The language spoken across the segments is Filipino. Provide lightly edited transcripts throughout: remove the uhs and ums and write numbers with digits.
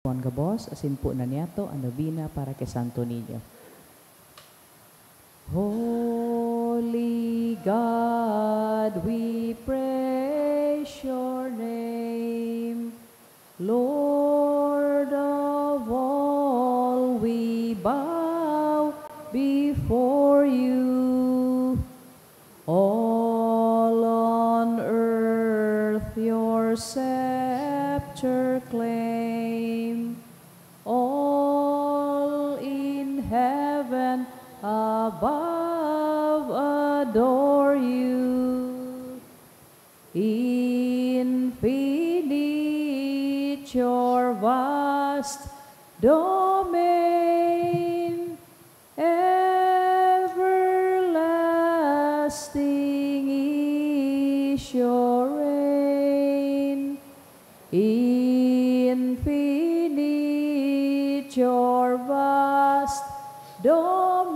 Juan Gabos, asin po na niyato ang nobina para kay Santo Niño. Holy God, we praise your name. Lord of all, we bow before you. All on earth your scepter claim. All in heaven above adore you. Infinite your vast domain, everlasting is your reign. Infinite your vast domain,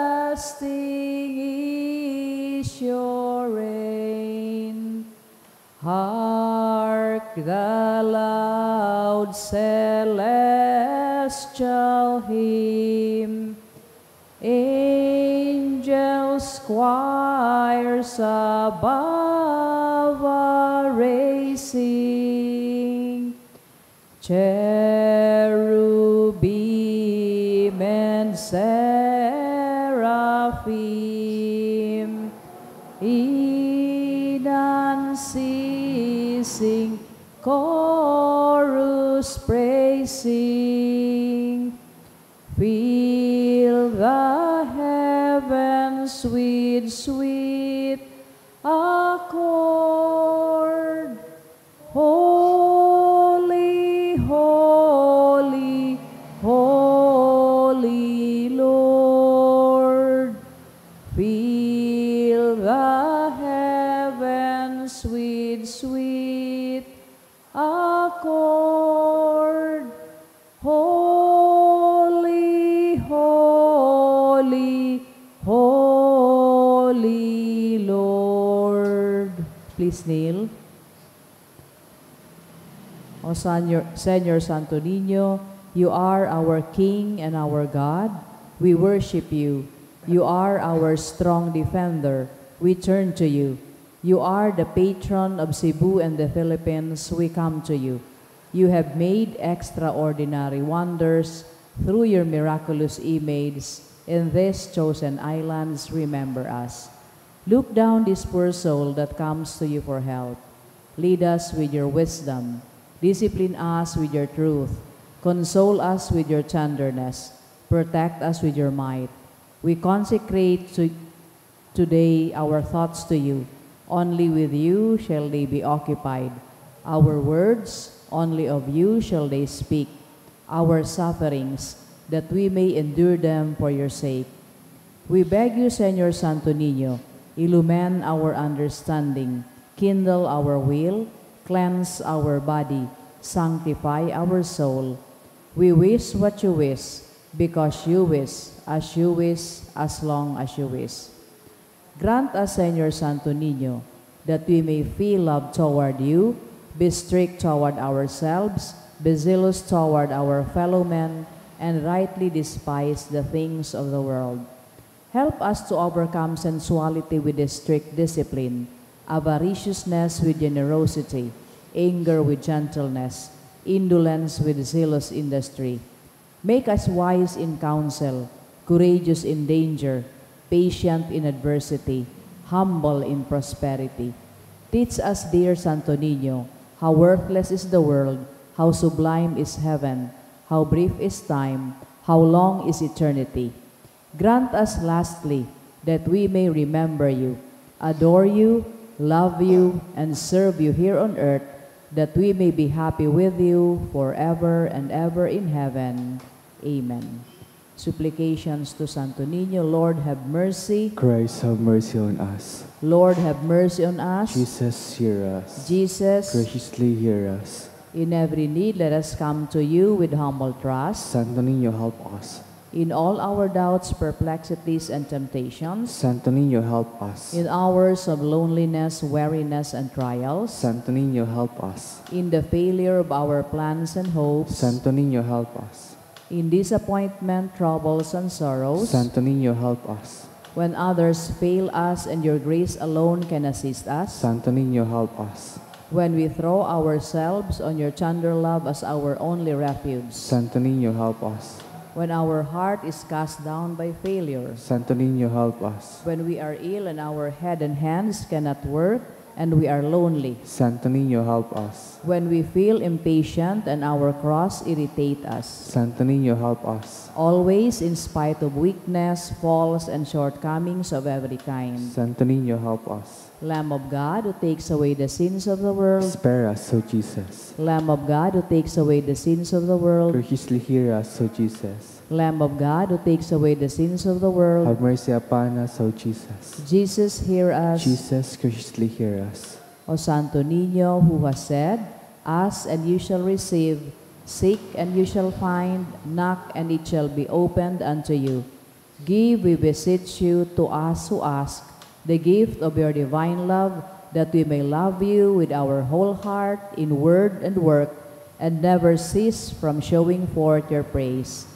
everlasting is your reign. Hark the loud celestial hymn, angels, choirs above are raising, cherubim and seraphim, in unceasing chorus praising, fill the heavens with sweet accord. Holy, holy, holy Lord, fill the heavens with sweet accord. Holy, holy, holy Lord. Please kneel. O Señor Santo Niño, you are our King and our God. We worship you. You are our strong defender. We turn to you. You are the patron of Cebu and the Philippines. We come to you. You have made extraordinary wonders through your miraculous image in these chosen islands. Remember us. Look down this poor soul that comes to you for help. Lead us with your wisdom. Discipline us with your truth. Console us with your tenderness. Protect us with your might. We consecrate today our thoughts to you. Only with you shall they be occupied. Our words, only of you shall they speak. Our sufferings, that we may endure them for your sake. We beg you, Señor Santo Niño, illumine our understanding, kindle our will, cleanse our body, sanctify our soul. We wish what you wish, because you wish, as long as you wish. Grant us, Señor Santo Niño, that we may feel love toward you, be strict toward ourselves, be zealous toward our fellow men, and rightly despise the things of the world. Help us to overcome sensuality with a strict discipline, avariciousness with generosity, anger with gentleness, indolence with zealous industry. Make us wise in counsel, courageous in danger, patient in adversity, humble in prosperity. Teach us, dear Santo Niño, how worthless is the world, how sublime is heaven, how brief is time, how long is eternity. Grant us lastly that we may remember you, adore you, love you, and serve you here on earth, that we may be happy with you forever and ever in heaven. Amen. Supplications to Santo Niño. Lord, have mercy. Christ, have mercy on us. Lord, have mercy on us. Jesus, hear us. Jesus, Graciously hear us. in every need, let us come to you with humble trust. Santo Niño, help us. In all our doubts, perplexities, and temptations, Santo Niño, help us. in hours of loneliness, weariness, and trials, Santo Niño, help us. in the failure of our plans and hopes, Santo Niño, help us. in disappointment, troubles, and sorrows, Santo Niño, help us. when others fail us and your grace alone can assist us, Santo Niño, help us. when we throw ourselves on your tender love as our only refuge, Santo Niño, help us. when our heart is cast down by failure, Santo Niño, help us. when we are ill and our head and hands cannot work and we are lonely, Santo Niño, help us. when we feel impatient and our cross irritate us, Santo Niño, help us. always in spite of weakness, faults, and shortcomings of every kind. Santo Niño, help us. Lamb of God who takes away the sins of the world, Spare us, O Jesus. Lamb of God who takes away the sins of the world, Graciously hear us, O Jesus. Lamb of God who takes away the sins of the world, Have mercy upon us, O Jesus. Jesus, hear us. Jesus, graciously hear us. O Santo Niño, who has said, ask and you shall receive, seek and you shall find, knock and it shall be opened unto you. Give, we beseech you, to us who ask, the gift of your divine love, that we may love you with our whole heart in word and work, and never cease from showing forth your praise.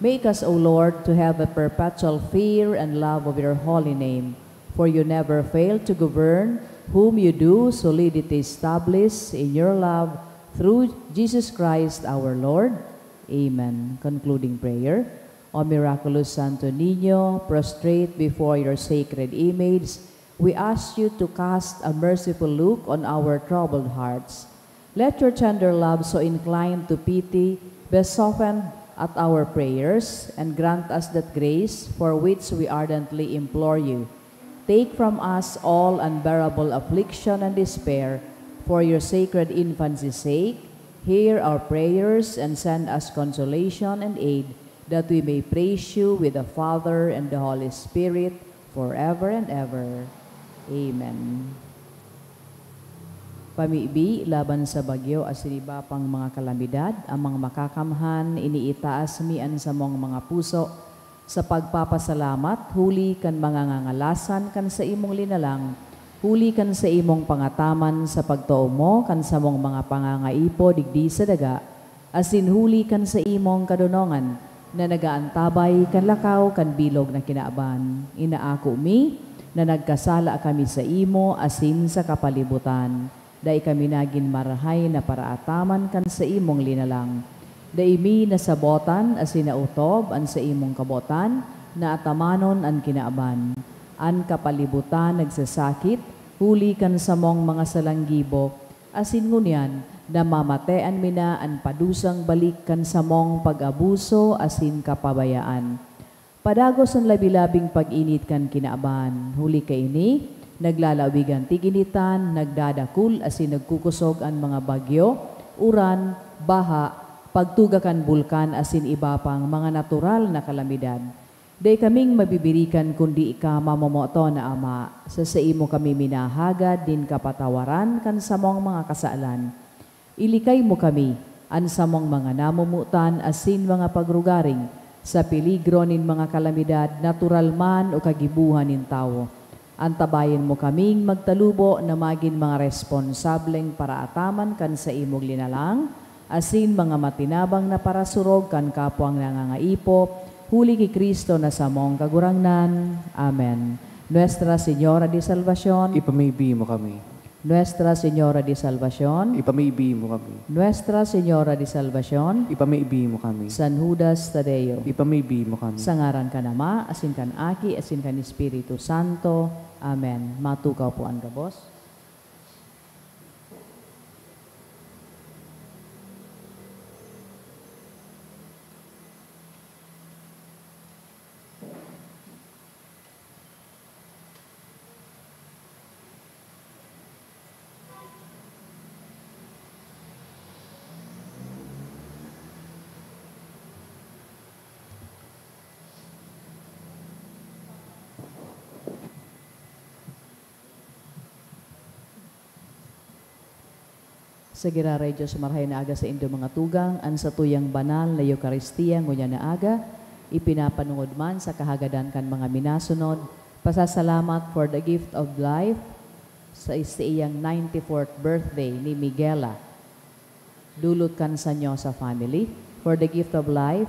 Make us, O Lord, to have a perpetual fear and love of your holy name, for you never fail to govern whom you do solidity establish in your love through Jesus Christ our Lord. Amen. Concluding prayer. O miraculous Santo Niño, prostrate before your sacred image, we ask you to cast a merciful look on our troubled hearts. Let your tender love so inclined to pity be softened at our prayers, and grant us that grace for which we ardently implore you. Take from us all unbearable affliction and despair, for your sacred infancy's sake. Hear our prayers and send us consolation and aid, that we may praise you with the Father and the Holy Spirit forever and ever. Amen. Pamibi laban sa bagyo asiriba pang mga kalamidad, ang mga makakamhan, iniitaas mian sa mong mga puso, sa pagpapasalamat, huli kan mga ngangalasan kan sa imong linalang, huli kan sa imong pangataman sa pagtuo mo, kan sa mong mga pangangaipo digdi sa daga, asin huli kan sa imong kadunongan, na nagaantabay kan lakaw kan bilog na kinaaban. Inaako mi, na nagkasala kami sa imo asin sa kapalibutan. Dai kami nagin marahay na paraataman kan sa imong linalang. Dai mi nasabotan asin nautob an sa imong kabotan, na atamanon an kinaaban. An kapalibutan nagsasakit, huli kan sa mong mga salanggibo, asin ngunyan, na mamatean mina an padusang balik kan sa mong pag-abuso asin kapabayaan. Padagos ang labi-labing pag-init kan kinaaban, huli kay ini, naglalawigan tiginitan, nagdadakul asin nagkukusog ang mga bagyo, uran, baha, pagtugakan bulkan asin iba pang mga natural na kalamidad. Day kaming mabibirikan kundi ika mamamoto na Ama, sa imo kami minahagad din kapatawaran kan sa mong mga kasaalan. Ilikay mo kami, an sa mong mga namumutan asin mga pagrugaring, sa peligro nin mga kalamidad, natural man o kagibuhan nin tao. Antabayan mo kaming magtalubo na maging mga responsableng paraataman kan sa imong linalang, asin mga matinabang na parasurog kan kapwang nangangaipo, huli ki Kristo na sa mong kagurangnan. Amen. Nuestra Señora de Salvación, Ipamaibi mo kami. Nuestra Señora de Salvación, Ipamaibi mo kami. Nuestra Señora de Salvación, Ipamaibi mo kami. San Judas Tadeo, Ipamaibi mo kami. sa ngaran ka Ama, asin kan Aki, asin kan Espiritu Santo. Amen. Matukaw po ang gabos. Sa giraray Diyos, marahay na aga sa indo mga tugang, an sa tuyang banal na Eucharistia, ngunya na aga, ipinapanungod man sa kahagadan kan mga minasunod. Pasasalamat for the gift of life sa iyang 94th birthday ni Miguela. Dulot kan sa inyo sa family. For the gift of life,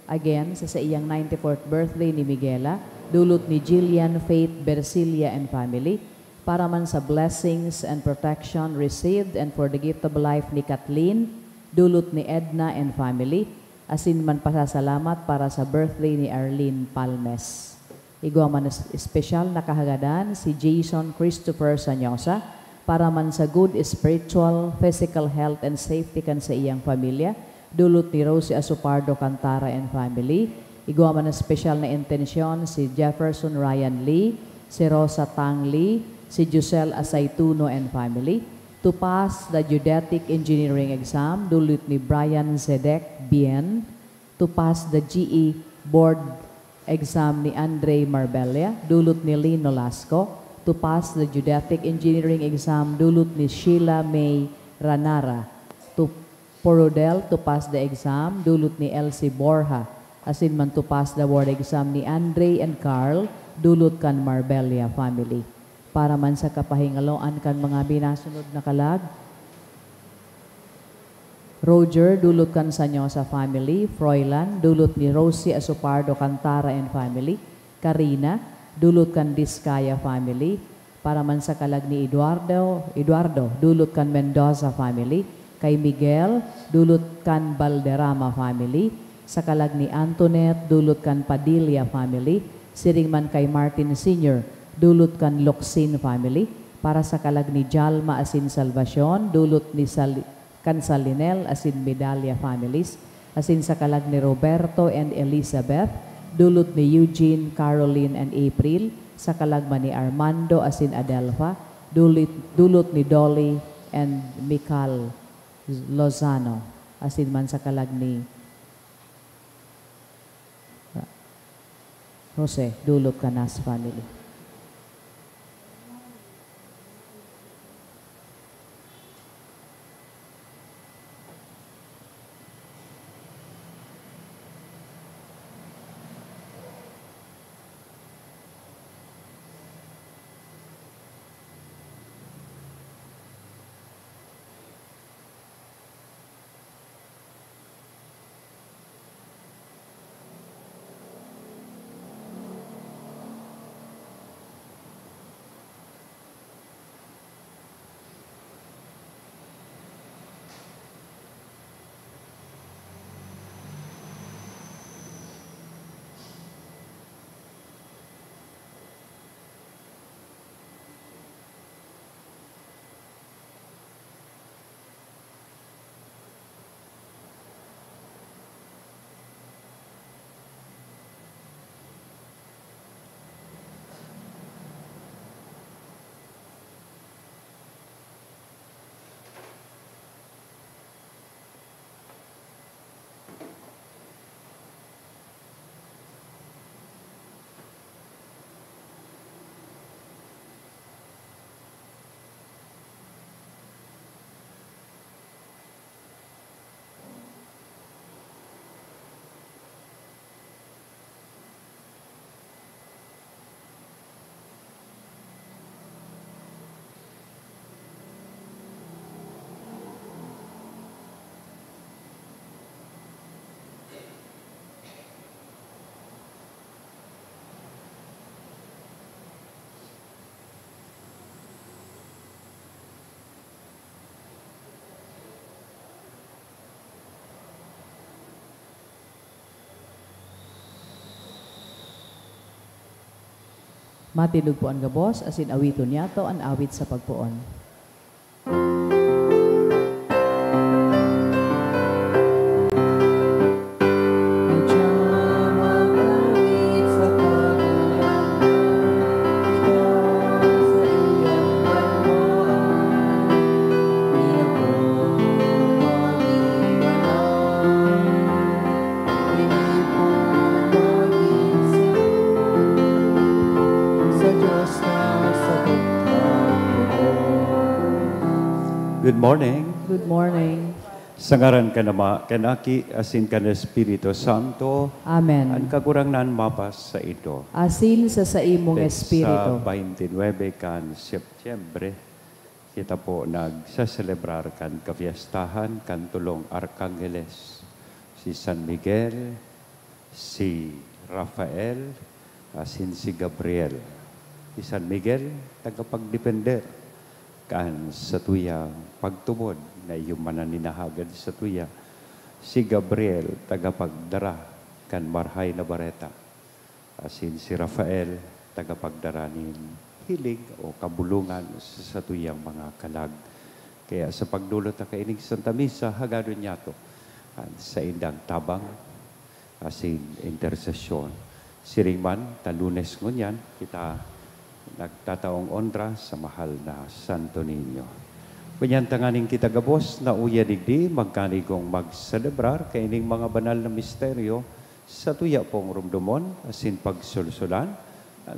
again, sa iyang 94th birthday ni Miguela, dulot ni Jillian Faith Bersilia and family, para man sa blessings and protection received, and for the gift of life ni Kathleen, dulot ni Edna and family, asin man pasasalamat para sa birthday ni Arlene Palmes. Igwa man espesyal na kahagadan si Jason Christopher Sanyosa, para man sa good spiritual, physical health and safety kan sa iyang pamilya, dulot ni Rosie Asupardo Cantara and family. Igwa man na special na intensyon si Jefferson Ryan Lee, si Rosa Tang Lee, si Giselle Asaituno and family. To pass the geodetic engineering exam, dulot ni Brian Zedek Bien. To pass the GE board exam ni Andre Marbella, dulot ni Lino Lasco. To pass the geodetic engineering exam, dulot ni Sheila May Ranara. Porodel to pass the exam, dulot ni Elsie Borja. Asin man to pass the board exam ni Andre and Carl, dulot kan Marbella family. Para man sa kapahingaloan kan mga binasunod na kalag, Roger, dulot kan sa inyo sa family. Froilan, dulot ni Rosie Asupardo Cantara and family. Karina, dulot kan Diskaya family. Para man sa kalag ni Eduardo, dulot kan Mendoza family. Kay Miguel, dulot kan Balderrama family. Sa kalag ni Antoinette, dulot kan Padilla family. Siring man kay Martin Sr., dulot kan Locsin family. Para sa kalag ni Jalma asin Salvacion, dulot ni kan Salinel asin Medallia families. Asin sa kalag ni Roberto and Elizabeth, dulot ni Eugene, Caroline and April. Sa kalag man ni Armando asin Adelpha, dulot ni Dolly and Mikal Lozano, asin man sa kalag ni Jose, dulot kanas family. Matinug po ang gabos, asin awiton yato ang awit sa pagpuon. Good morning. Good morning. Sa ngaran ka nama, kanaki, asin ka na Espiritu Santo, ang Amen. kagurangnan mapas sa ito. Asin sa imong Sa espiritu. 29 kan Setyembre, kita po nagsaselebrar kan kafiestahan kan tulong Arkangeles. Si San Miguel, si Rafael, asin si Gabriel. Si San Miguel, tagapagdepender kan sa tuyang pagtumod na iyong mananinahagad sa tuya. Si Gabriel, tagapagdara kan marhay na bareta. Asin si Rafael, tagapagdara nin hilig o kabulungan sa tuyang mga kalag. Kaya sa pagdulot na kaining Santa Misa, hagadon niya to sa indang tabang, asin intersesyon. Siringman, talunes ngunyan, kita nagtataong ondra sa mahal na Santo Niño. Panyantanganing kita gabos na uya digdi, magkanigong magselebrar kaining mga banal na misteryo sa tuya pong rumdumon, asin pagsulsulan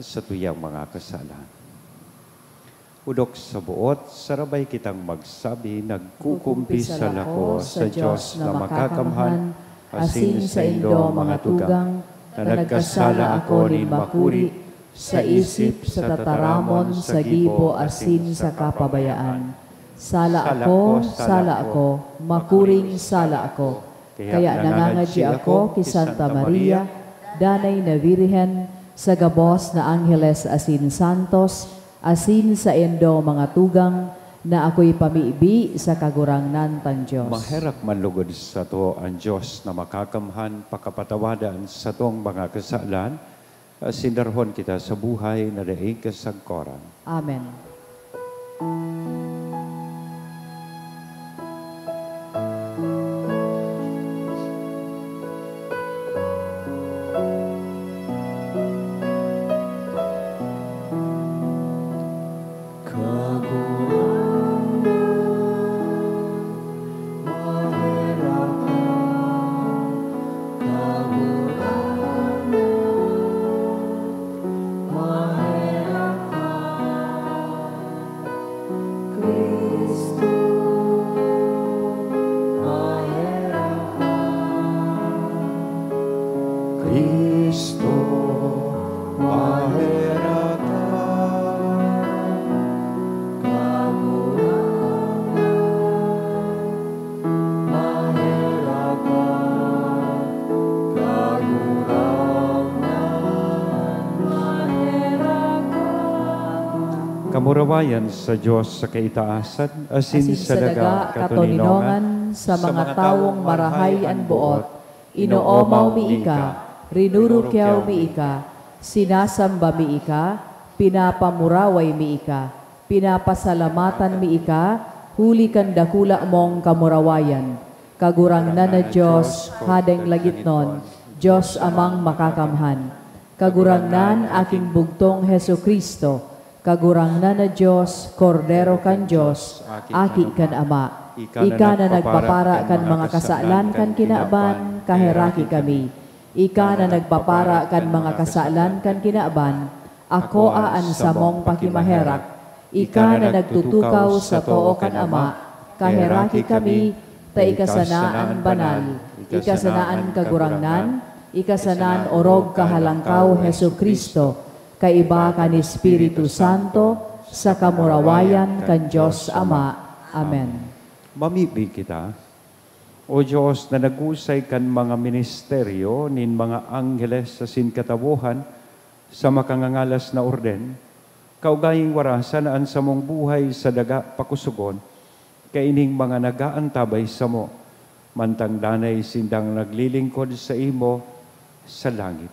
sa tuyang mga kasalan. Udok sa buot, sarabay kitang magsabi, nagkukumpisal ako sa Diyos na makakamhan, asin sa indo mga tugang, na nagkasala ako nin makuri, sa isip, sa tataramon, sa gibo, asin sa kapabayaan. Sala ako, makuring sala ako. Kaya nangangadji ako ki Santa Maria, danay na Virhen, sa gabos na Angeles asin Santos, asin sa endo mga tugang, na ako'y pamiibi sa kagurangnan tan Diyos. Maherak manlugod sa to ang Diyos na makakamhan pakapatawadan sa tong mga kasalan, sindarhon kita sa buhay na daig kasagkoran. Amen. Kamurawayan sa Diyos sa kaitaasan, asin sa daga katuninongan, sa mga tawong marahay an buot, inoomaw mi ika, rinurukyaw mi ika, sinasamba mi ika, pinapamuraway mi ika, pinapasalamatan mi ika, huli kan dakula mong kamurawayan. Kagurangnan na Diyos, hadeng lagitnon, Diyos amang makakamhan. Kagurangnan aking bugtong Heso Kristo, kagurangnan na Diyos, Kordero kan Diyos, aki kan Ama. Ika na nagpapara kan mga kasalan kan kinaaban, kaheraki kami. Ika na nagpapara kan mga kasalan kan kinaaban, ako aan sa mong pakimaherak. Ika na nagtutukaw sa too kan Ama, kaheraki kami, ta ikasanaan banal, ikasanaan kagurangnan, ikasanaan orog kahalangkaw Heso Kristo, kaiba kan Espiritu Santo, sa kamurawayan kan Diyos Ama. Amen. Mamibi kita, O Diyos na nagusay kan mga ministeryo nin mga angheles sa sinkatabuhan sa makangangalas na orden, kaugaying warasan aan sa mong buhay sa daga pakusugon, kaining mga nagaantabay sa mo, mantang danay sindang naglilingkod sa imo sa langit.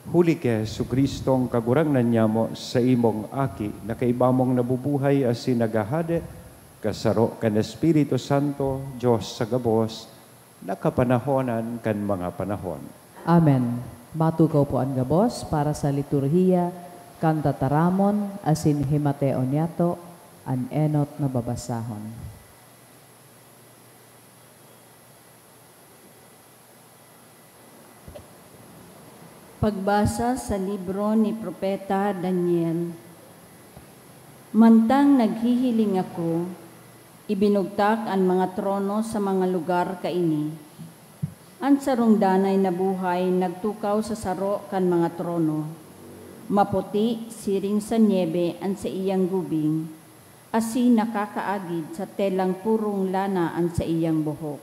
Huli kay Jesucristong kagurangnan niya mo sa imong aki, na kaibamong nabubuhay as sinagahade, kasaro kan Espiritu Santo, Diyos sa gabos, nakapanahonan kan mga panahon. Amen. Matugaw po ang gabos para sa liturhiya, kanta taramon, asin himateon yato, an enot na babasahon. Pagbasa sa libro ni Propeta Daniel. Mantang naghihiling ako, Ibinugtak ang mga trono sa mga lugar kaini. Ang sarong danay na buhay nagtukaw sa saro kan mga trono. Maputi siring sa niebe ang sa iyang gubing, asi nakakaagid sa telang purong lana ang sa iyang buhok.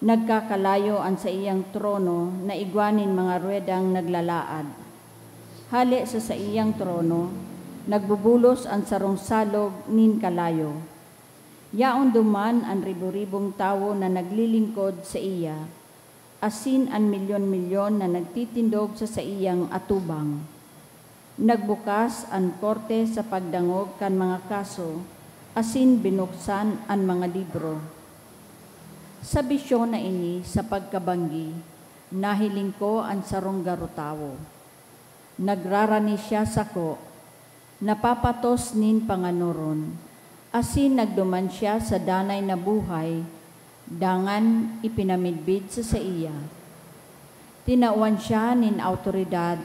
Nagkakalayo ang sa iyang trono na igwanin mga ruedang naglalaad. Hali sa iyang trono, nagbubulos ang sarong salog nin kalayo. Yaon duman ang ribo-ribong tawo na naglilingkod sa iya, asin ang milyon-milyon na nagtitindog sa iyang atubang. Nagbukas ang korte sa pagdangog kan mga kaso, asin binuksan ang mga libro. Sa bisyon na ini sa pagkabanggi, nahiling ko ang sarong garutawo. Nagrarani siya sako, napapatos nin panganoron, asin nagduman siya sa danay na buhay, dangan ipinamidbid sa iya. Tinauan siya nin autoridad,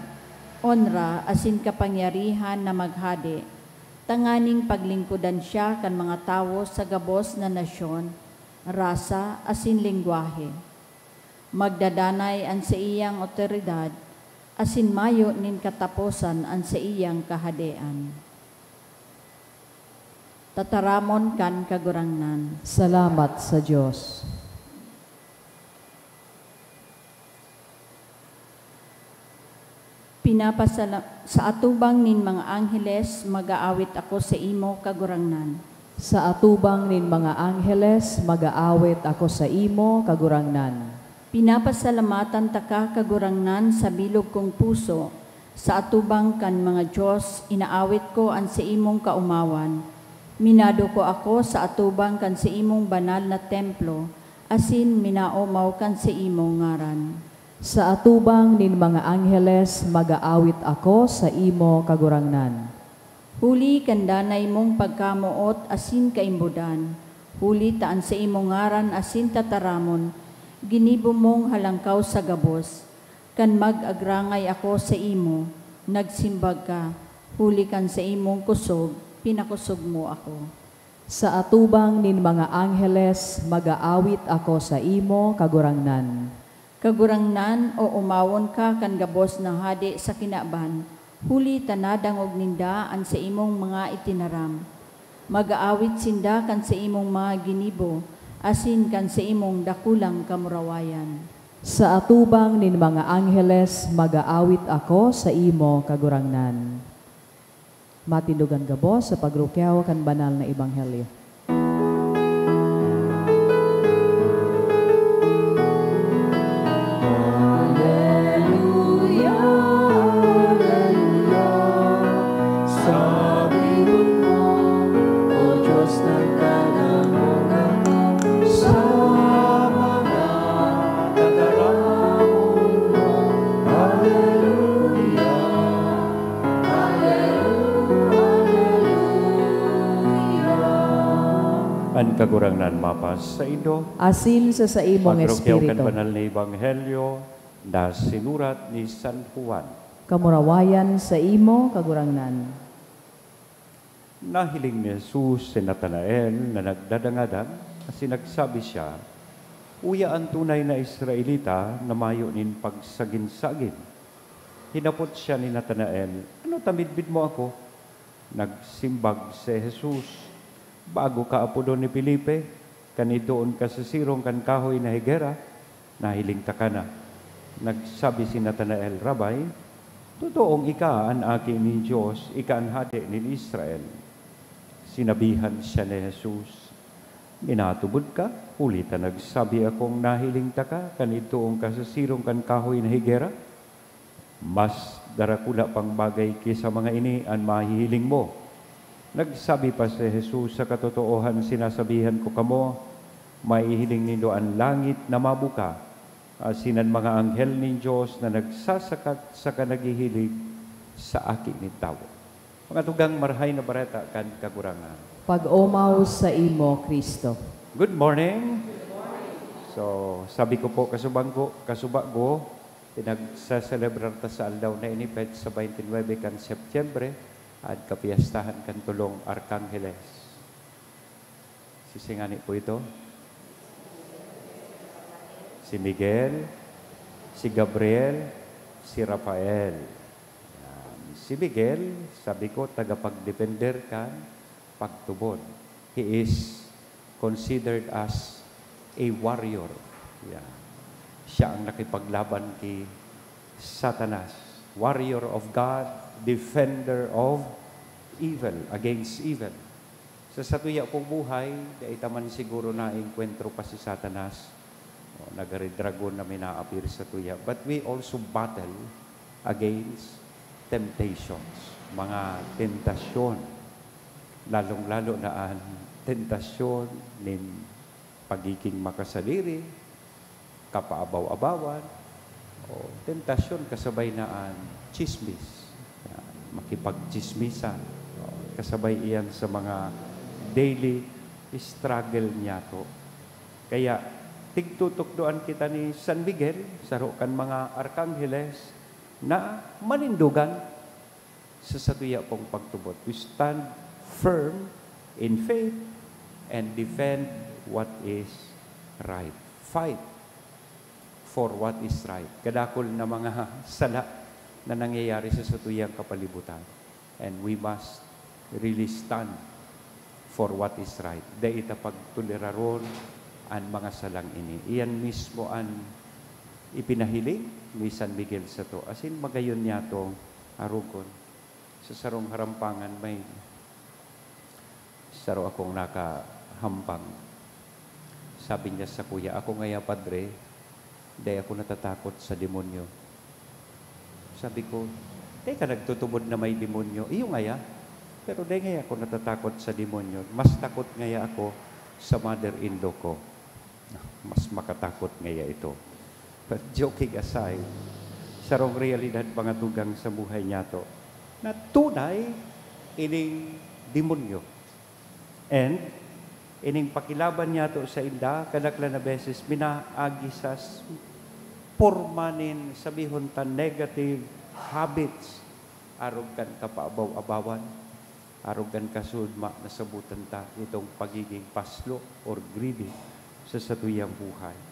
onra asin kapangyarihan na maghadi, tanganing paglingkudan siya kan mga tawo sa gabos na nasyon, rasa asin lingwahe. Magdadanay ang sa iyang otoridad, asin mayo nin kataposan ang sa iyang kahadean. Tataramon kan kagurangnan. Salamat sa Diyos. Sa atubang nin mga angheles, mag-aawit ako sa imo kagurangnan. Sa atubang nin mga angheles, mag-aawit ako sa imo kagurangnan. Pinapasalamatan taka kagurangnan sa bilog kong puso, sa atubang kan mga Diyos, inaawit ko ang sa imong kaumawan. Minado ko ako sa atubang kan sa imong banal na templo, asin minaomaw kan sa imong ngaran. Sa atubang nin mga angheles, mag-aawit ako sa imo kagurangnan. Huli kandanay mong pagkamuot asin kaimbudan, huli taan sa imong ngaran asin tataramon, ginibo mong halangkaw sa gabos, kan mag-agrangay ako sa imo, nagsimbag ka, huli kan sa imong kusog, pinakusog mo ako. Sa atubang nin mga angheles, mag-aawit ako sa imo kagurangnan. Kagurangnan o umawon ka kan gabos ng hadi sa kinaban, huli tanadangog ninda ang sa imong mga itinaram. Mag-aawit sinda kan sa imong mga ginibo, asin kan sa imong dakulang kamurawayan. Sa atubang nin mga angheles, mag-aawit ako sa imo kagurangnan. Matindugan gabos sa pagrukyaw kan banal na ebanghelyo. An kagurangnan mapas sa ido, Asin sa imong pagrukyaw kan espiritu. banal na ebanghelyo na sinurat ni San Juan. Kamurawayan sa imo kagurangnan. Nahiling ni Jesus si Natanael na nagdadangadan kasi nagsabi siya, uya ang tunay na Israelita na mayo nin pagsagin-sagin. Hinapot siya ni Natanael, ano tamidbid mo ako? Nagsimbag si Jesus, bago ka apudo ni Felipe, kanidoon ka sa sirong kan kahoy na higera, nahiling ta ka na. Nagsabi si Natanael, Rabay, totoong ika ang aki ni Diyos, ika ang hadi ni Israel. Sinabihan siya ni Jesus, minatubod ka, ulita nagsabi akong nahiling ta ka, kanidoon ka sa sirong kan kahoy na higera, mas darakula pang bagay kaysa mga ini ang mahihiling mo. Nagsabi pa si Jesus, sa katotoohan sinasabihan ko kamo, maihiling nindo ang langit na mabuka, asinan mga anghel ni Diyos na nagsasakat sa kanagihilig sa akin ni tao. Mga tugang marhay na bareta kan kagurangan. Pag-umaw sa imo, Kristo. Good morning. So, sabi ko po kasubag ko, pinagsaselebrar ta sa aldaw na inipet sa 29 kan Setyembre, at kapiyastahan kan tulong Arkangeles. Sisingani po ito. Si Miguel, si Gabriel, si Rafael. Yan. Si Miguel, sabi ko, tagapagdepender ka, pagtubod. He is considered as a warrior. Yan. Siya ang nakipaglaban kay Satanas. Warrior of God, defender of evil, against evil. Sa satuya pong buhay, dahil taman siguro na enkwentro pa si Satanas, nagari-dragon na minaapir sa tuya. But we also battle against temptations, mga tentasyon, lalong-lalo na ang tentasyon ng pagiging makasaliri, kapaabaw-abawan, o tentasyon kasabay na ang chismis, makipagchismisan, kasabay iyan sa mga daily struggle niya to. Kaya, tigtutukdoan kita ni San Miguel, sarukan mga Arkangeles, na manindugan sa satuya pong pagtubot. We stand firm in faith and defend what is right. Fight for what is right. Kadakol na mga sala na nangyayari sa satuyang kapalibutan. And we must really stand for what is right. Dahil pagtuleraron ang mga salang ini. Iyan mismo ang ipinahiling ni San Miguel sa to. Asin magayon niya to arugon. Sa sarong harampangan may saro akong nakahampang. Sabi niya sa kuya, ako ngaya padre, dahil ako natatakot sa demonyo. Sabi ko, teka nagtutubod na may demonyo. Iyo ngaya, pero dahil ngaya ako natatakot sa demonyo. Mas takot ngaya ako sa mother-in-law ko. Mas makatakot ngaya ito. But joking aside, sarong realidad mga tugang sa buhay niya to, na tunay ining demonyo. And ining pakilaban niya to sa inda, kadakla na beses, minaagisas, pormanin, sabihon ta negative habits, arugan ka paabaw-abawan, arugan ka sudma na sabutan ta itong pagiging paslo or greedy sa satuyang buhay.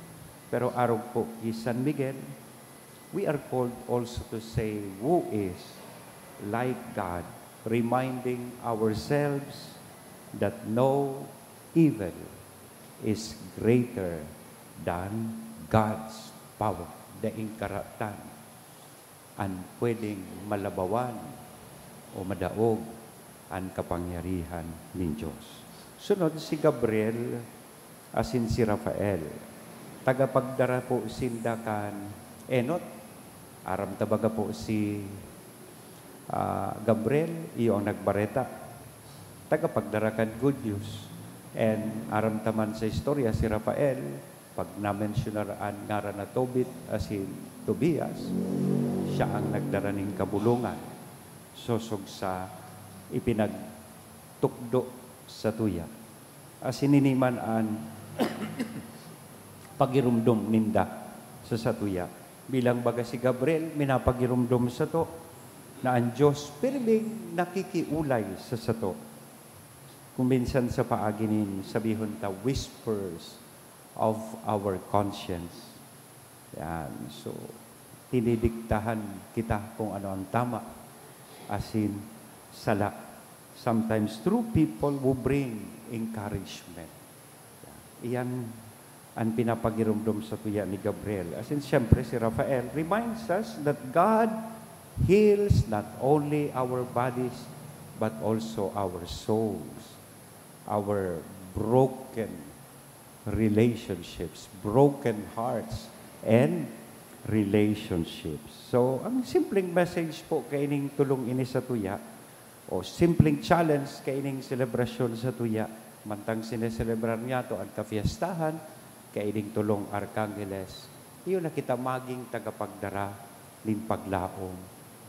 Pero arog po kay San Miguel, we are called also to say, who is like God, reminding ourselves that no evil is greater than God's power. Daing karatan ang pwedeng malabawan o madaog ang kapangyarihan ng Diyos. Sunod si Gabriel, asin si Rafael. Tagapagdara po sindakan enot. Aram tabaga po si Gabriel, iyo ang nagbareta. Tagapagdara kan good news. And aram taman sa istorya si Rafael, pag na-mentionaraan ngara na Tobit asin Tobias, siya ang nagdara ng kabulungan. Sosog sa ipinagtukdo sa tuya. Asin niniman ang pagirumdom ninda sa satuya. Bilang baga si Gabriel, minapagirumdom sa to na ang Diyos pirming nakikiulay sa sato. Kung minsan sa paaginin, sabihon ta, whispers of our conscience. Yan. So, tinidiktahan kita kung ano ang tama. Asin, sala. Sometimes through people who bring encouragement. Iyan ang pinapagirumdum sa tuya ni Gabriel. As in, siyempre, si Rafael reminds us that God heals not only our bodies, but also our souls, our broken relationships, broken hearts, and relationships. So, ang simpleng message po kaining tulong ini sa tuya, o simpleng challenge kaining selebrasyon sa tuya, mantang sineselebrar niya to ang kafiestahan, kaining tulong Arkangeles, iyon na kita maging tagapagdara nin paglaom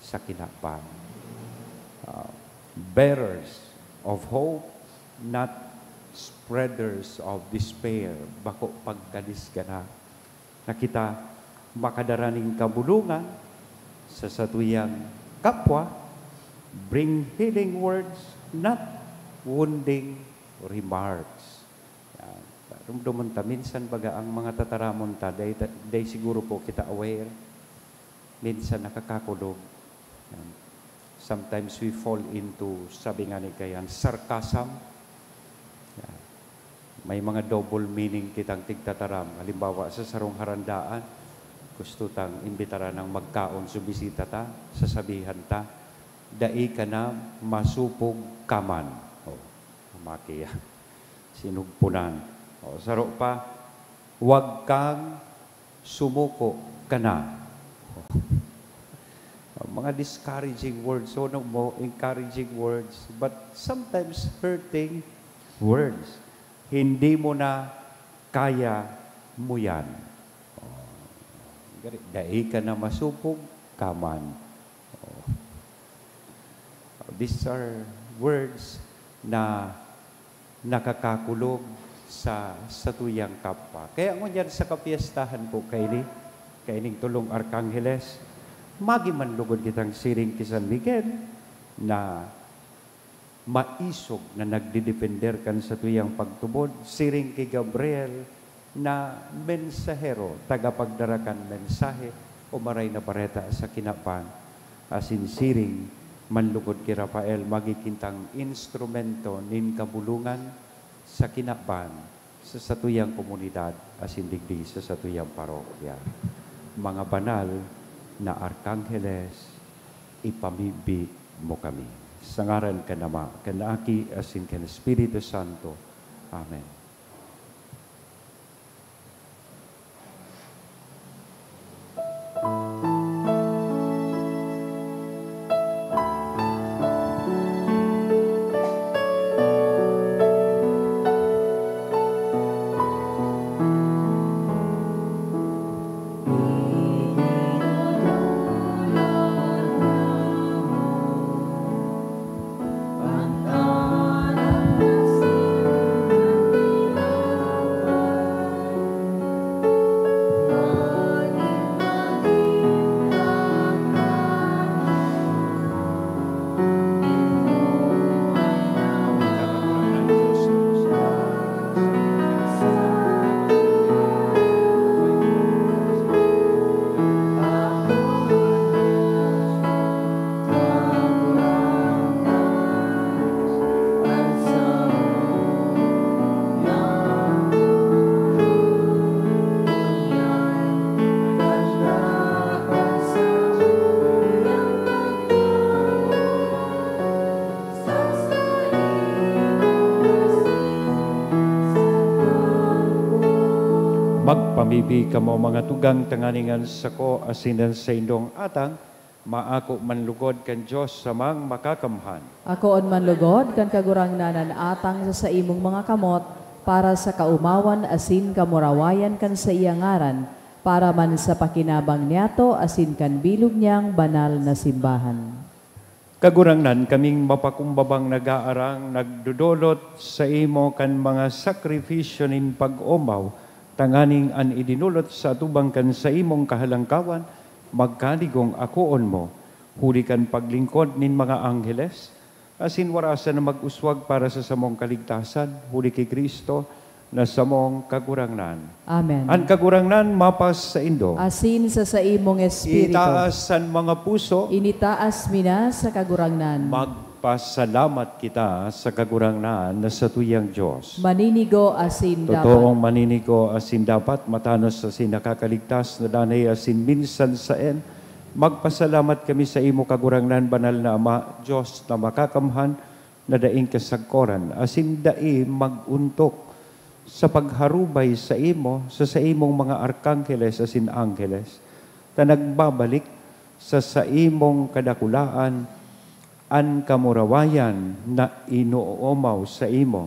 sa kinapan. Bearers of hope, not spreaders of despair, bako pagkadisgana, na kita makadaraning kabulungan sa satuyang kapwa, bring healing words, not wounding remarks. Rumduman ta, minsan baga ang mga tataramon ta, day siguro po kita aware, minsan nakakakulog. Sometimes we fall into, sabi nga ni kayan, sarcasm. May mga double meaning kitang tigtataram. Halimbawa, sa sarong harandaan, gusto tang imbitara ng magkaon, subisita ta, sasabihan ta, dai ka na masupog kaman. Makiya. Sinugpunan. Saro pa, huwag kang sumuko ka na. Mga discouraging words. So, no mo, encouraging words. But sometimes hurting words. Hindi mo na kaya mo yan. Dai ka na masupog kaman. These are words na nakakakulog sa tuyang kapwa. Kaya ngunyan sa kapiestahan po kaining tulong Arkangeles, magimanlugod kitang siring kay San Miguel na maisog na nagdidepender kan sa tuyang pagtubod, siring kay Gabriel na mensahero, tagapagdarakan mensahe o maray na bareta sa kinapan, asin siring manlugod kay Rafael, magikintang instrumento nin kabulungan sa kinapan sa satuyang komunidad asin digdi sa satuyang parokya. Mga banal na Arkangeles, ipamibi mo kami. Sa ngaran ka Ama, kanaki asin kan Espiritu Santo. Amen. Magpamibi ka mo mga tugang tanganingan sa ko asinan sa indong atang, maako manlugod kan Diyos sa mang makakamhan. Ako on manlugod kan kagurangnanan atang sa imong mga kamot para sa kaumawan asin kamurawayan kan sa iyang ngaran, para man sa pakinabang niyato asin kan bilog niyang banal na simbahan. Kagurangnan kaming mapakumbabang nag-aarang nagdudulot sa imo kan mga sakripisyo nin pag-umaw, tanganing an idinulot sa atubang kan sa imong kahalangkawan, magkaligong akoon mo, huli kan paglingkod nin mga angheles, asin warasan na mag-uswag para sa samong kaligtasan, huli kay Kristo, na samong kagurangnan. Amen. An kagurangnan mapas sa indo. Asin sa imong espiritu. Itaas san mga puso. Initaas mina sa kagurangnan. Magpasalamat kita sa kagurangnan na sa tuyang Diyos. Maninigo asin dapat. Totoong maninigo asin dapat, matanos asin nakakaligtas na danay asin minsan saen. Magpasalamat kami sa imo kagurangnan, banal na Ama, Diyos na makakamhan, na daing kasagkoran, asin dai maguntok sa pagharubay sa imo, sa imong mga arkangheles asin angheles, ta nagbabalik sa imong kadakulaan, an kamurawayan na inuomaw sa imo,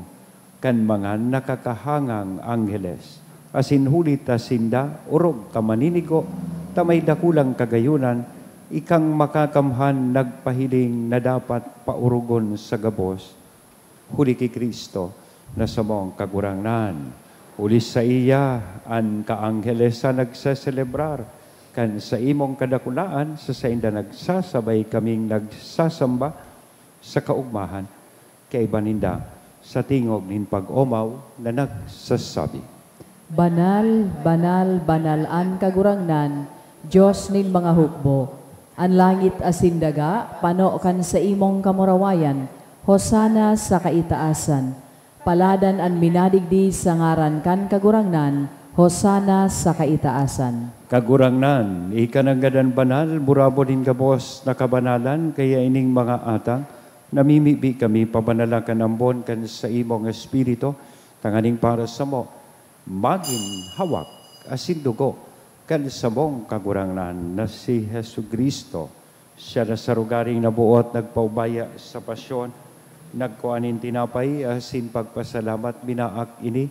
kan mga nakakahangang angheles, asin hulit asinda, urog ka maninigo, ta may dakulang kagayunan, ikang makakamhan nagpahiling na dapat paurugon sa gabos, huli kay Kristo, na samong kagurangnan. Ulis sa iya, an kaangheles sa nagsaselebrar, kan sa imong kadakulaan, sa sainda nagsasabay kaming nagsasamba sa kaugmahan, kay baninda sa tingog nin pag-umaw na nagsasabi. Banal, banal, banalan kagurangnan, Diyos nin mga hukbo. An langit asin daga, pano kan sa imong kamurawayan, hosana sa kaitaasan. Paladan an minadigdi sa ngaran kan kagurangnan, hosana sa kaitaasan. Kagurangnan, ikananggadan banal, burabo din kabos na kabanalan, kaya ining mga atang, namimibi kami pabanalakan ambon kan sa imong espiritu, tanganing para sa mo, maging hawak asin dugo, kan sa mong kagurangnan na si Hesu Kristo. Siya na sa rugaring nabuot, nagpaubaya sa pasyon, nagkuanin tinapay, asin pagpasalamat, binaak ini,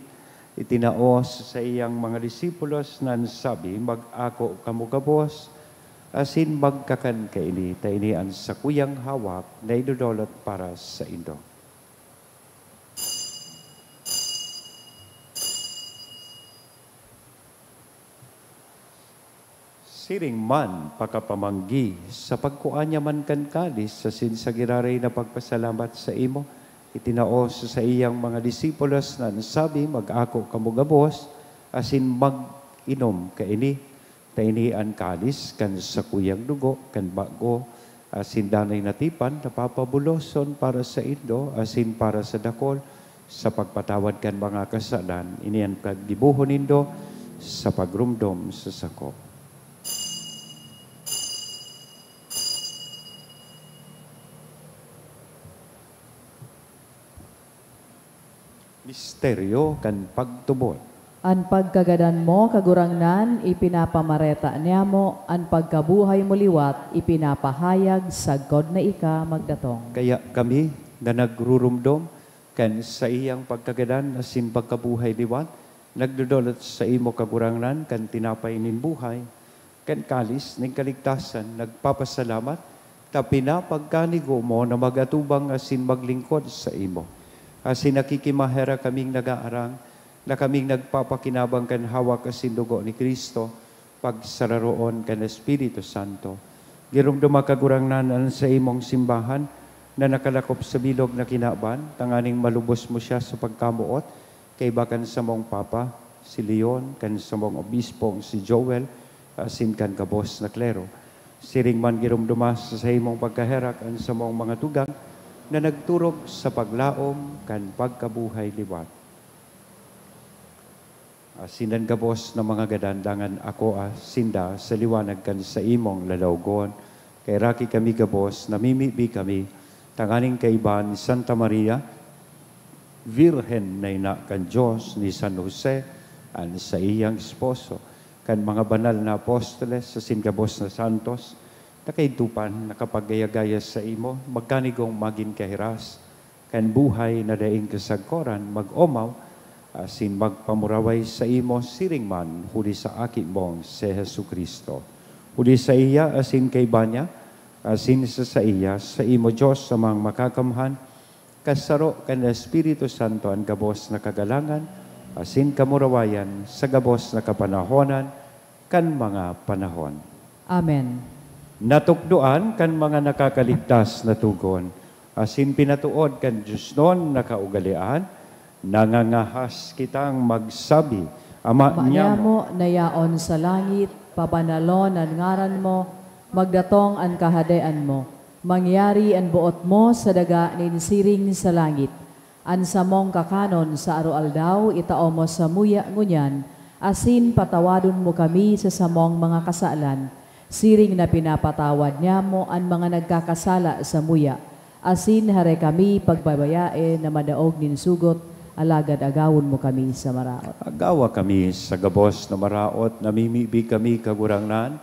itinaos sa iyang mga disipulos na sabi, mag-ako kamugabos, asin magkakan ka ini, tainian sa kuyang hawak na idudolot para sa indo. Siring man pakapamanggi sa pagkuanya man kan kadis sa sinsagiraray na pagpasalamat sa imo, itinaos sa iyang mga disipulos na nasabi, mag-ako kamugabos, asin mag-inom ka ini, tainian kadis kan sa kuyang dugo, kan bago, asin danay natipan, napapabuloson para sa indo, asin para sa dakol, sa pagpatawad kan mga kasalan, inian pagdibuhon indo, sa pagrumdom sa sakop. Misteryo kan pagtubod. An pagkagadan mo, kagurangnan, ipinapamareta niya mo, an pagkabuhay mo liwat, ipinapahayag sa God na ika magdatong. Kaya kami na nagrurumdom kan sa iyang pagkagadan asin pagkabuhay liwat, nagdudulot sa imo kagurangnan kan tinapay nin buhay, kan kalis ning kaligtasan, nagpapasalamat, ta pinapagkanigo mo na magatubang asin maglingkod sa imo. Asin nakikimahera kaming nag-aarang, na kaming nagpapakinabang kan hawak asin dugo ni Kristo, pagsararoon kan Espiritu Santo. Girumduma kagurangnan sa imong simbahan, na nakalakop sa bilog na kinaban, tanganing malubos mo siya sa pagkamuot, kay bakan sa mong Papa, si Leon, kan sa mong Obispong si Joel, asin kan kabos na klero. Siring man girumduma sa imong pagkaherak, an sa mong mga tugang, na nagturog sa paglaom kan pagkabuhay liwat. Asinan gabos na mga gadandangan ako sinda sa liwanag kan sa imong lalawgon. Kay raki kami gabos, namimibi kami, tanganing kaiban ni Santa Maria, Virhen na ina kan Diyos ni San Jose, an sa iyang esposo, kan mga banal na apostoles sa singabos na santos, nakaitupan, nakapagayagaya sa imo, magkanigong maging kahiras, kan buhay na daing kasagkoran, mag-omaw, asin magpamuraway sa imo, siring man, huli sa aki mong si Hesu Kristo. Huli sa iya, asin kay banya, asin sa iya, sa imo Diyos sa mga makakamhan, kasaro kan Espiritu Santo ang gabos na kagalangan, asin kamurawayan sa gabos na kapanahonan, kan mga panahon. Amen. Natukduan kan mga nakakaligtas na tugon, asin pinatuod kan Diyos noon nakaugalian, nangangahas kitang magsabi, Ama niya mo, nayaon sa langit, pabanalon ang ngaran mo, magdatong ang kahadean mo, mangyari ang buot mo sa daga ninsiring sa langit, an samong kakanon sa aroaldaw, itao mo sa muya ngunyan, asin patawadon mo kami sa samong mga kasalan, siring na pinapatawad niya mo ang mga nagkakasala sa muya. Asin hare kami pagbabayae na madaog nin sugot, alagad agawon mo kami sa maraot. Agawa kami sa gabos na maraot, namimibi kami kagurangnan,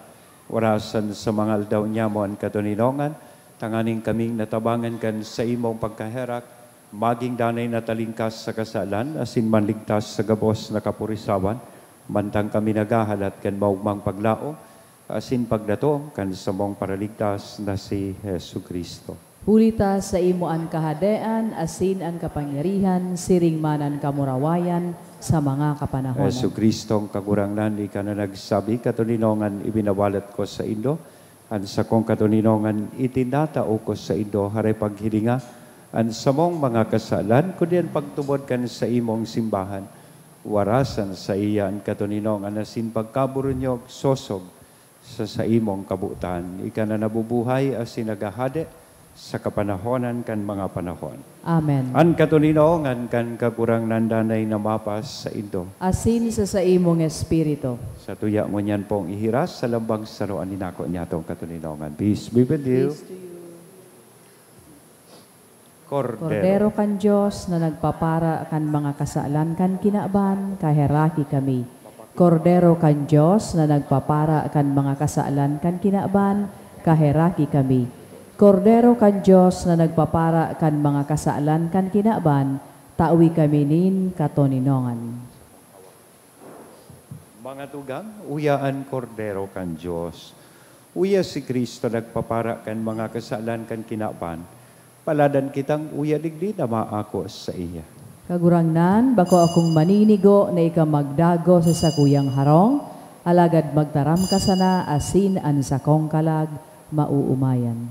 warasan sa mga aldaw niya mo ang katuninongan, tanganing kaming natabangan kan sa imong pagkaherak, maging danay natalingkas sa kasalan, asin manligtas sa gabos na kapurisawan, mantang kami nagahalat kan maugmang paglao, asin pagdato kan sa mong paraligtas na si Hesu Kristo. Hulita sa imo ang kahadean, asin ang kapangyarihan, siring man ang kamurawayan sa mga kapanahonan. Hesu Kristong kagurangnan, ika na nagsabi, katuninongan ibinawalat ko sa Indo, an sa kong katuninongan itinatao ko sa Indo, hare paghilinga, an sa mong mga kasalan, kundi ang pagtubod kan sa imong simbahan, warasan sa iyan katuninong anasin pagkaburunyog sosog sa imong kabutan. Ika na nabubuhay as sinagahade sa kapanahonan kan mga panahon. Amen. An katuninong an kan kakurang nandanay na mapas sa indo. Asin sa imong espiritu. Sa tuya mo niyan pong ihiras sa lambang saruan ninako niya tong katuninongan. Peace be with you. Kordero kan Diyos na nagpapara kan mga kasalan kan kinaban, kaheraki kami. Kordero kan Diyos na nagpapara kan mga kasalan kan kinaban, kaheraki kami. Kordero kan Diyos na nagpapara kan mga kasalan kan kinaban, tawi kami nin katoninongan. Mga tugang, uyaan kordero kan Diyos. Uya si Kristo nagpapara kan mga kasalan kan kinaban. Paladan kitang uya digdi na maako sa iya. Kagurangnan, bako akong maninigo na ika magdago sa sakuyang harong, alagad magtaram ka sana asin an sakong kalag, mauumayan.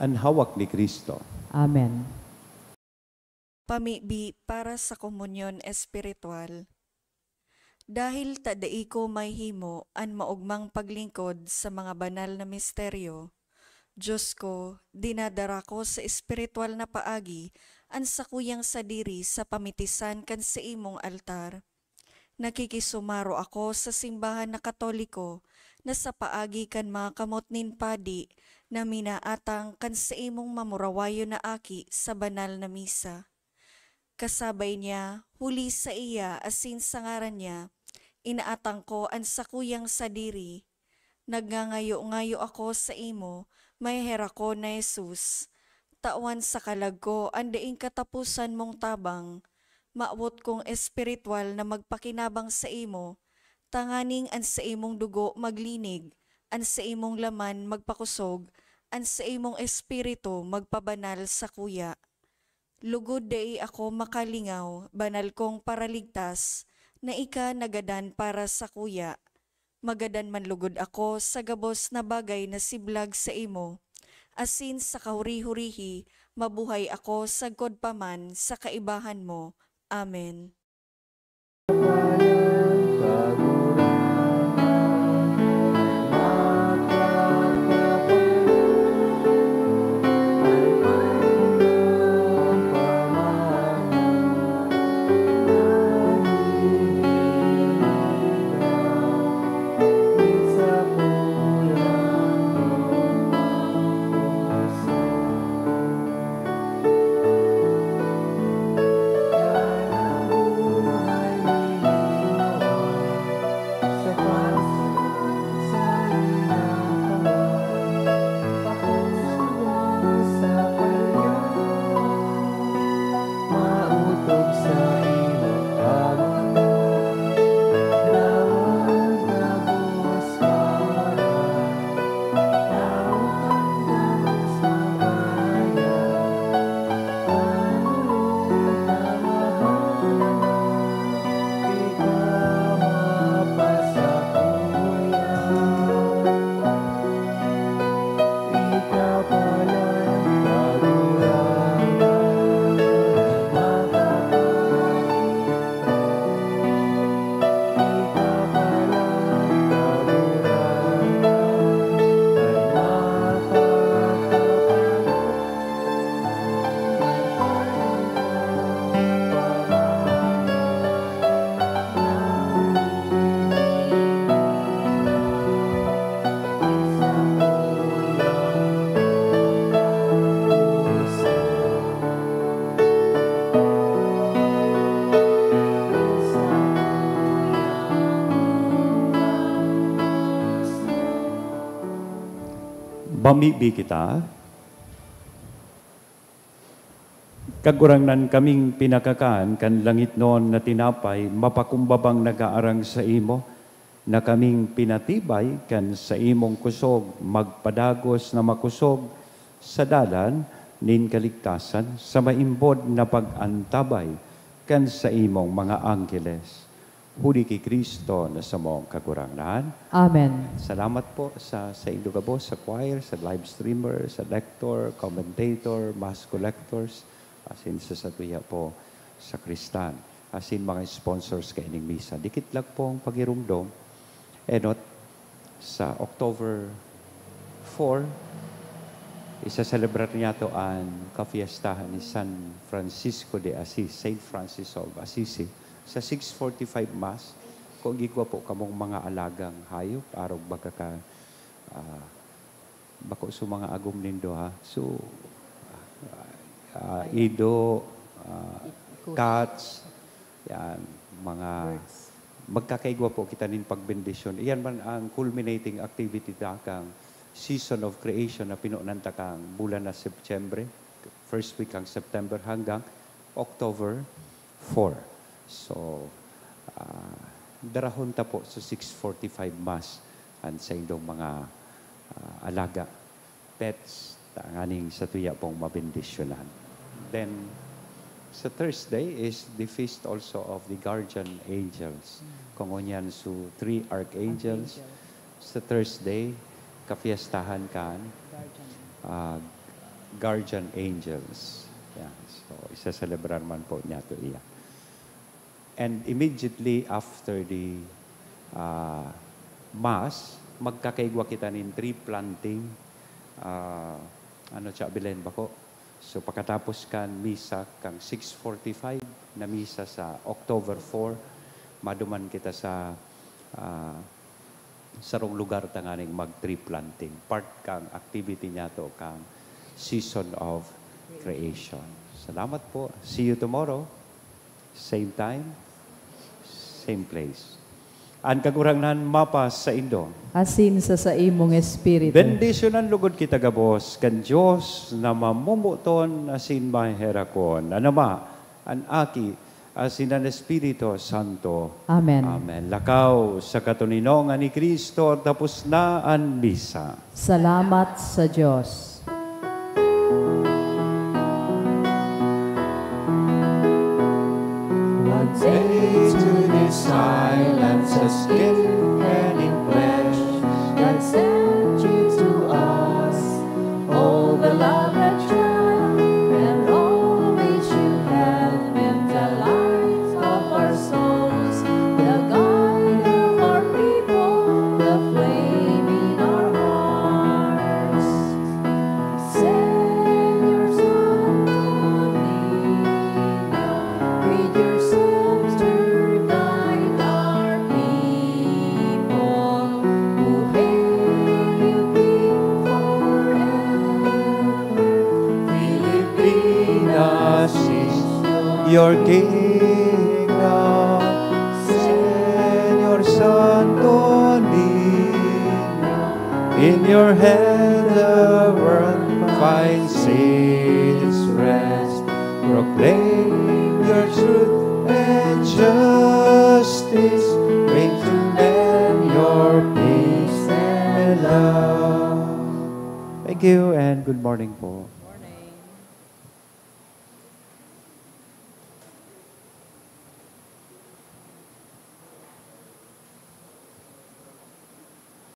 Ang hawak ni Kristo. Amen. Pamibi para sa komunyon espiritual. Dahil tadai ko may himo an maugmang paglingkod sa mga banal na misteryo, Diyos ko, dinadara ko sa espiritual na paagi an sakuyang sadiri sa pamitisan kan sa imong altar. Nakikisumaro ako sa simbahan na Katoliko na sa paagi kan mga kamot nin padi na minaatang kan sa imong mamurawayo na aki sa banal na misa. Kasabay niya, huli sa iya asin sa ngaran niya, inaatang ko ang sakuyang sadiri. Nagngangayo-ngayo ako sa imo, may hera ko na Jesus. Tawan sa kalag ko, ang daing katapusan mong tabang. Maawot kong espiritual na magpakinabang sa imo, tanganing an sa imong dugo maglinig, an sa imong laman magpakusog, an sa imong espiritu magpabanal sa kuya. Lugod dai ako makalingaw, banal kong paraligtas, na ika nagadan para sa kuya. Magadan man lugod ako sa gabos na bagay na siblag sa imo. Asin sa kahuri-hurihi, mabuhay ako sa godpaman sa kaibahan mo. Amen. Bamibi kita, kagurangnan kaming pinakakaan kan langit noon na tinapay, mapakumbabang nagaarang sa imo, na kaming pinatibay kan sa imong kusog, magpadagos na makusog sa dalan, nin kaligtasan, sa maimbod na pag-antabay kan sa imong mga anggeles. huli kay Kristo na sa mong kagurangan. Amen. Salamat po sa inyo gabo, sa choir, sa live streamer, sa lector, commentator, mass collectors, asin sa satuya po sa Kristan, asin mga sponsors kay ining misa. Dikit lang po ang pagirumdom. Enot, sa October 4, isa-celebrar niya to ang kafiestahan ni San Francisco de Assis, Saint Francis of Assisi. Sa 6:45 Mass, kung gigwa po kamong mga alagang hayop, araw baka ka, bako sa mga agom nindo ha. So, ido, cats, yan, mga magkakaigwa po kita nin pagbendisyon. Iyan man ang culminating activity ta kang season of creation na pinunanta kang bulan na September, first week ang September hanggang October 4. So, darahon ta po sa 6:45 Mass and sa indong mga alaga, pets, tanganing sa tuya pong mabendisyonan. Then, sa Thursday is the feast also of the guardian angels. Kung onyan so 3 archangels. Sa Thursday, kapiestahan kan guardian angels. Yeah. So, isa-celebrar man po niya to iya. And immediately after the Mass, magkakaigwa kita nin tree planting. Ano siya, Belen ba ko? So pagkatapos kan misa, kang 6:45 na misa sa October 4, maduman kita sa sarong lugar tanganing mag-tree planting. Part kang activity niya to, kang season of creation. Salamat po. See you tomorrow. Same time, same place. Ang kagurangnan mapas sa Indo. Asin sa imong espiritu. Bendisyonan lugod kita gabos, kan Diyos na mamumuton asin maherakon. Anama, an aki, asin ang Espiritu Santo. Amen. Amen. Lakaw sa katuninongan ni Kristo, tapos na ang misa. Salamat sa Diyos. Day to this silence has given in flesh. God sent you to us, oh beloved child, and always you have been the light of our souls, the guide of our people, the flame in our hearts. Send your Son to me, read your your kingdom, Señor Santo Niño, in your hand the world finds its rest. Proclaim your truth and justice, bring to men your peace and love. Thank you and good morning po.